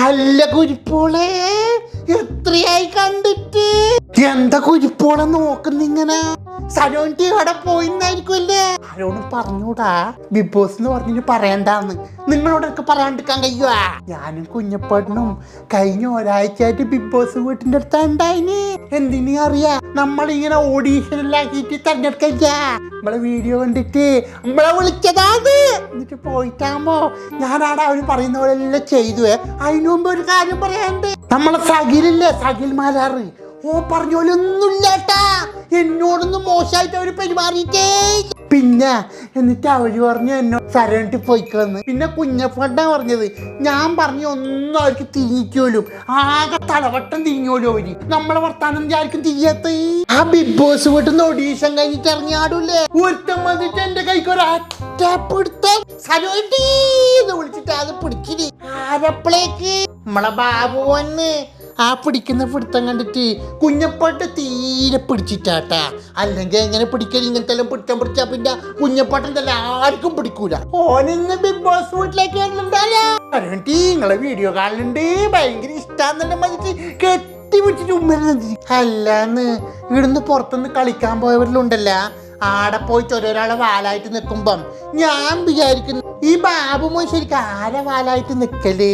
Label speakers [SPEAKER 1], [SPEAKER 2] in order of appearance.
[SPEAKER 1] അല്ല കുരിപ്പോളെ, എത്രയായി കണ്ടിട്ട്? എന്താ കുരിപ്പോളെ നോക്കുന്നിങ്ങനെ? സരോണ്ടി അവിടെ പോയിന്നായിരിക്കുമല്ലേ? ആരോടും പറഞ്ഞൂടാ, ബിഗ് ബോസ് എന്ന് പറഞ്ഞിട്ട് പറയണ്ടാന്ന്. നിങ്ങളോടൊക്കെ പറയാണ്ടിരിക്കാൻ കഴിയുവാ? ഞാനും കുഞ്ഞപ്പേട്ടനും കഴിഞ്ഞ ഒരാഴ്ചയായിട്ട് ബിഗ് ബോസ് വീട്ടിന്റെ അടുത്താ ഉണ്ടായിന്. എന്തിനു അറിയാ, നമ്മളിങ്ങനെ ഓഡീഷനിലാക്കിയിട്ട് തെരഞ്ഞെടുക്കില്ല. നമ്മളെ വീഡിയോ കണ്ടിട്ട് നമ്മളെ വിളിച്ചതാത്. എന്നിട്ട് പോയിട്ടാകുമ്പോ ഞാനാടെ അവര് പറയുന്ന പോലെ എല്ലാം ചെയ്തു. അതിനു മുമ്പ് ഒരു കാര്യം പറയാണ്ട്, നമ്മളെ സകിലില്ലേ, സകിൽ മാലാറ്, ഓ പറഞ്ഞ പോലെ ഒന്നുമില്ലാട്ടാ. എന്നോടൊന്നും മോശമായിട്ട് അവര് പെരുമാറിയിട്ടേ. പിന്നെ എന്നിട്ട് അവര് പറഞ്ഞു എന്നോട് സരണിട്ട് പോയിക്കൊന്ന്. പിന്നെ കുഞ്ഞപ്പണ്ടാ പറഞ്ഞത്, ഞാൻ പറഞ്ഞു ഒന്നും അവർക്ക് തിരിഞ്ഞോലും, ആകെ തലവട്ടം തിരിഞ്ഞോലും അവര്. നമ്മളെ വർത്താനം ആർക്കും തിരിയാത്ത. ആ ബിഗ് ബോസ് വീട്ടിൽ നിന്ന് ഓഡീഷൻ കഴിഞ്ഞിട്ട് ഇറങ്ങിയാടൂല്ലേ, ഒരുത്തം വന്നിട്ട് എന്റെ കൈക്ക് ഒരറ്റപ്പെടുത്താൻ സരോട്ടീന്ന് വിളിച്ചിട്ട് അത് പിടിച്ചിട്ട് ആരപ്പളേക്ക് നമ്മളെ ബാബു വന്ന് ആ പിടിക്കുന്ന പിടുത്തം കണ്ടിട്ട് കുഞ്ഞപ്പാട്ട് തീരെ പിടിച്ചിട്ടാട്ടാ. അല്ലെങ്കിൽ എങ്ങനെ പിടിക്കൽ? ഇങ്ങനത്തെ എല്ലാം പിടുത്തം പിടിച്ചാ പിന്നെ കുഞ്ഞപ്പാട്ടൻ്റെ ആർക്കും പിടിക്കൂല. ഓനിന്ന് ബിഗ് ബോസ് വീട്ടിലേക്ക് വരുന്നുണ്ടല്ലോ. അതുകൊണ്ട് നിങ്ങളെ വീഡിയോ കാണുന്നുണ്ട്, ഭയങ്കര ഇഷ്ടാന്നെല്ലാം പറഞ്ഞിട്ട് കെട്ടി പിടിച്ചിട്ട് ഉമ്മരുന്നത്. അല്ലാന്ന് ഇവിടുന്ന് പുറത്തുനിന്ന് കളിക്കാൻ പോയവരിലുണ്ടല്ല, ആടെ പോയിട്ട് ഓരോരാളെ വാലായിട്ട് നിൽക്കുമ്പം ഞാൻ വിചാരിക്കുന്നു, ഈ ബാബു മോൻ ശരിക്കും ആരെ വാലായിട്ട് നിൽക്കല്?